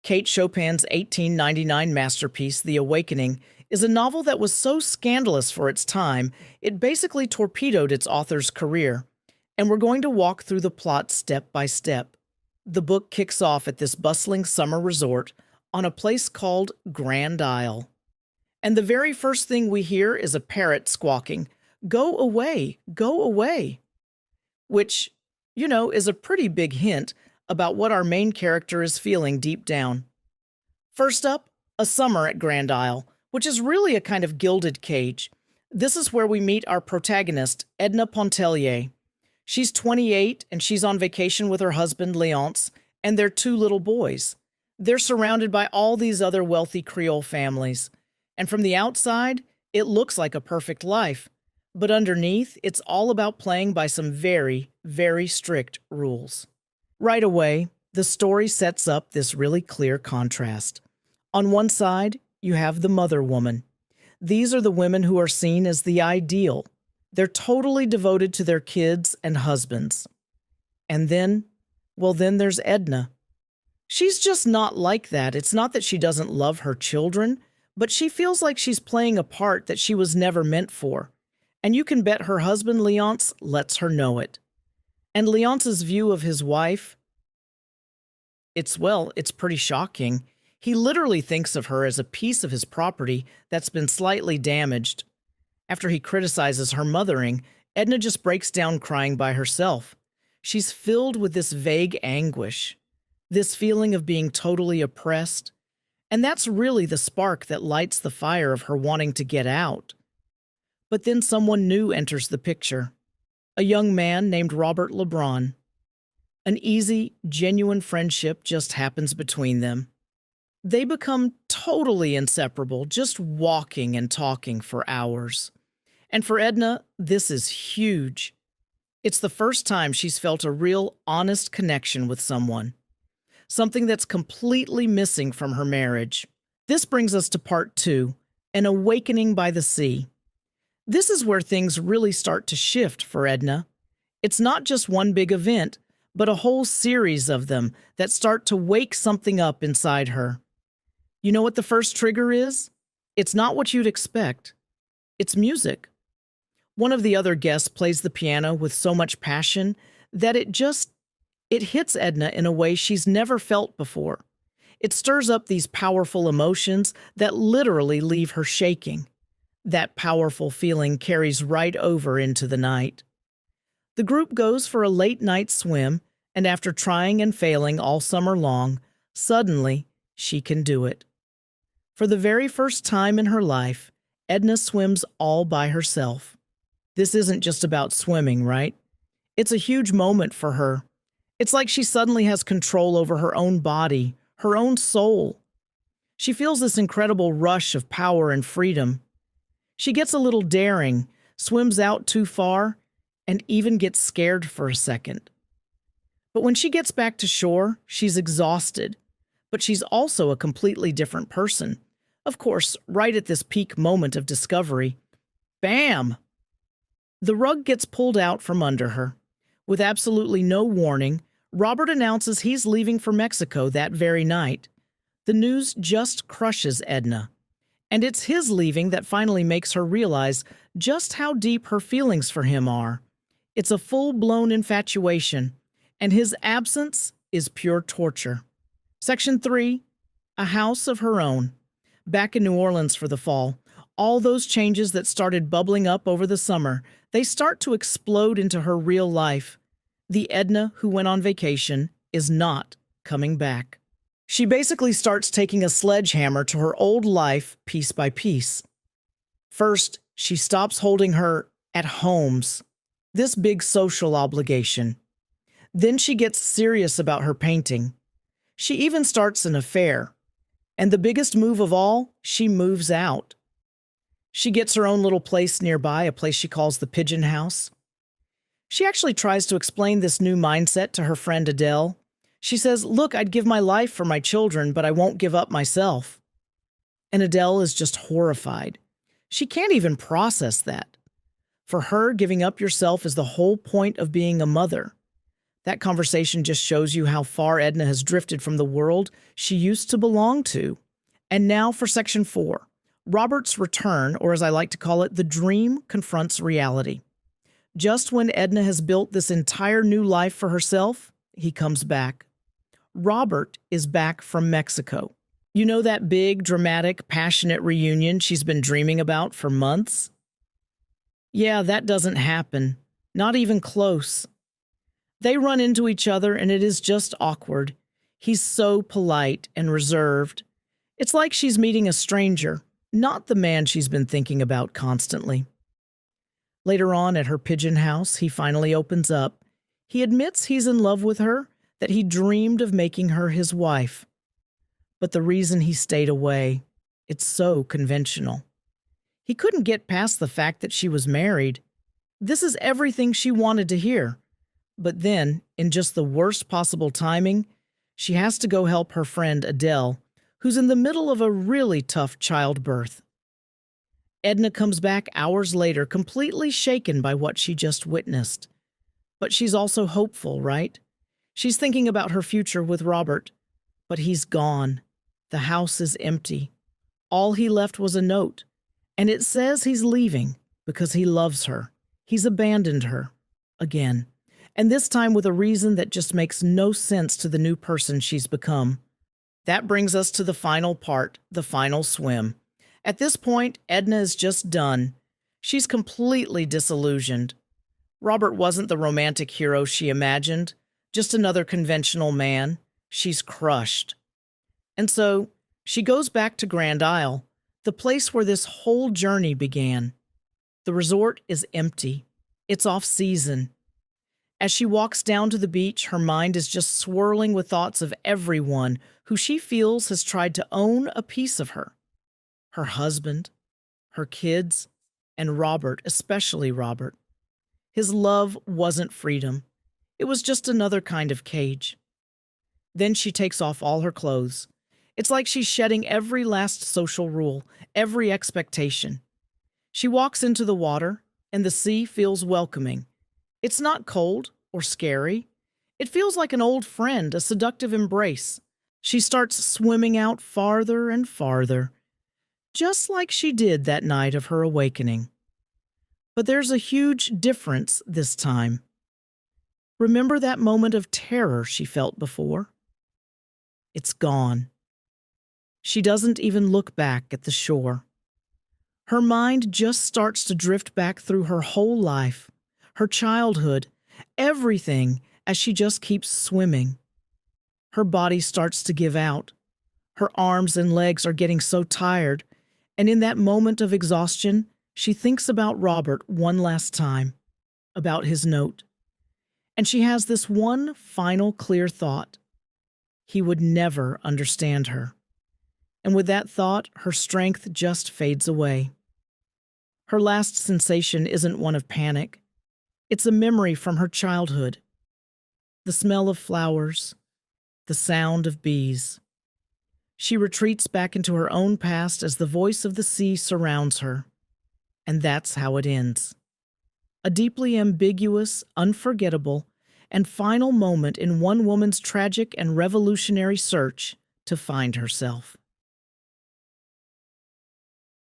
Kate Chopin's 1899 masterpiece, The Awakening, is a novel that was so scandalous for its time, it basically torpedoed its author's career. And we're going to walk through the plot step by step. The book kicks off at this bustling summer resort on a place called Grand Isle. And the very first thing we hear is a parrot squawking, "Go away, go away," which, is a pretty big hint about what our main character is feeling deep down. First up, a summer at Grand Isle, which is really a kind of gilded cage. This is where we meet our protagonist, Edna Pontellier. She's 28 and she's on vacation with her husband, Leonce, and their two little boys. They're surrounded by all these other wealthy Creole families. And from the outside, it looks like a perfect life. But underneath, it's all about playing by some very, very strict rules. Right away, the story sets up this really clear contrast. On one side, you have the mother woman. These are the women who are seen as the ideal. They're totally devoted to their kids and husbands. And then there's Edna. She's just not like that. It's not that she doesn't love her children, but she feels like she's playing a part that she was never meant for. And you can bet her husband, Leonce, lets her know it. And Leonce's view of his wife, it's pretty shocking. He literally thinks of her as a piece of his property that's been slightly damaged. After he criticizes her mothering, Edna just breaks down crying by herself. She's filled with this vague anguish, this feeling of being totally oppressed, and that's really the spark that lights the fire of her wanting to get out. But then someone new enters the picture, a young man named Robert LeBron. An easy, genuine friendship just happens between them. They become totally inseparable, just walking and talking for hours. And for Edna, this is huge. It's the first time she's felt a real, honest connection with someone, something that's completely missing from her marriage. This brings us to part 2, An Awakening by the Sea. This is where things really start to shift for Edna. It's not just one big event, but a whole series of them that start to wake something up inside her. You know what the first trigger is? It's not what you'd expect. It's music. One of the other guests plays the piano with so much passion that it hits Edna in a way she's never felt before. It stirs up these powerful emotions that literally leave her shaking. That powerful feeling carries right over into the night. The group goes for a late night swim, and after trying and failing all summer long, suddenly she can do it. For the very first time in her life, Edna swims all by herself. This isn't just about swimming, right? It's a huge moment for her. It's like she suddenly has control over her own body, her own soul. She feels this incredible rush of power and freedom. She gets a little daring, swims out too far, and even gets scared for a second. But when she gets back to shore, she's exhausted. But she's also a completely different person. Of course, right at this peak moment of discovery, bam! The rug gets pulled out from under her. With absolutely no warning, Robert announces he's leaving for Mexico that very night. The news just crushes Edna. And it's his leaving that finally makes her realize just how deep her feelings for him are. It's a full-blown infatuation, and his absence is pure torture. Section 3, A House of Her Own. Back in New Orleans for the fall, all those changes that started bubbling up over the summer, they start to explode into her real life. The Edna who went on vacation is not coming back. She basically starts taking a sledgehammer to her old life piece by piece. First, she stops holding her at-homes, this big social obligation. Then she gets serious about her painting. She even starts an affair. And the biggest move of all, she moves out. She gets her own little place nearby, a place she calls the Pigeon House. She actually tries to explain this new mindset to her friend Adele. She says, "Look, I'd give my life for my children, but I won't give up myself." And Adele is just horrified. She can't even process that. For her, giving up yourself is the whole point of being a mother. That conversation just shows you how far Edna has drifted from the world she used to belong to. And now for section 4. Robert's return, or as I like to call it, the dream confronts reality. Just when Edna has built this entire new life for herself, he comes back. Robert is back from Mexico. You know that big, dramatic, passionate reunion she's been dreaming about for months? Yeah, that doesn't happen. Not even close. They run into each other and it is just awkward. He's so polite and reserved. It's like she's meeting a stranger, not the man she's been thinking about constantly. Later on at her pigeon house, he finally opens up. He admits he's in love with her, that he dreamed of making her his wife. But the reason he stayed away, it's so conventional. He couldn't get past the fact that she was married. This is everything she wanted to hear. But then, in just the worst possible timing, she has to go help her friend Adele, who's in the middle of a really tough childbirth. Edna comes back hours later, completely shaken by what she just witnessed. But she's also hopeful, right? She's thinking about her future with Robert. But he's gone. The house is empty. All he left was a note. And it says he's leaving because he loves her. He's abandoned her. Again. And this time with a reason that just makes no sense to the new person she's become. That brings us to the final part, the final swim. At this point, Edna is just done. She's completely disillusioned. Robert wasn't the romantic hero she imagined, just another conventional man. She's crushed. And so, she goes back to Grand Isle, the place where this whole journey began. The resort is empty. It's off-season. As she walks down to the beach, her mind is just swirling with thoughts of everyone who she feels has tried to own a piece of her. Her husband, her kids, and Robert, especially Robert. His love wasn't freedom. It was just another kind of cage. Then she takes off all her clothes. It's like she's shedding every last social rule, every expectation. She walks into the water, and the sea feels welcoming. It's not cold or scary. It feels like an old friend, a seductive embrace. She starts swimming out farther and farther, just like she did that night of her awakening. But there's a huge difference this time. Remember that moment of terror she felt before? It's gone. She doesn't even look back at the shore. Her mind just starts to drift back through her whole life, her childhood, everything, as she just keeps swimming. Her body starts to give out. Her arms and legs are getting so tired, and in that moment of exhaustion, she thinks about Robert one last time, about his note. And she has this one final clear thought. He would never understand her. And with that thought, her strength just fades away. Her last sensation isn't one of panic. It's a memory from her childhood. The smell of flowers, the sound of bees. She retreats back into her own past as the voice of the sea surrounds her. And that's how it ends. A deeply ambiguous, unforgettable, and final moment in one woman's tragic and revolutionary search to find herself.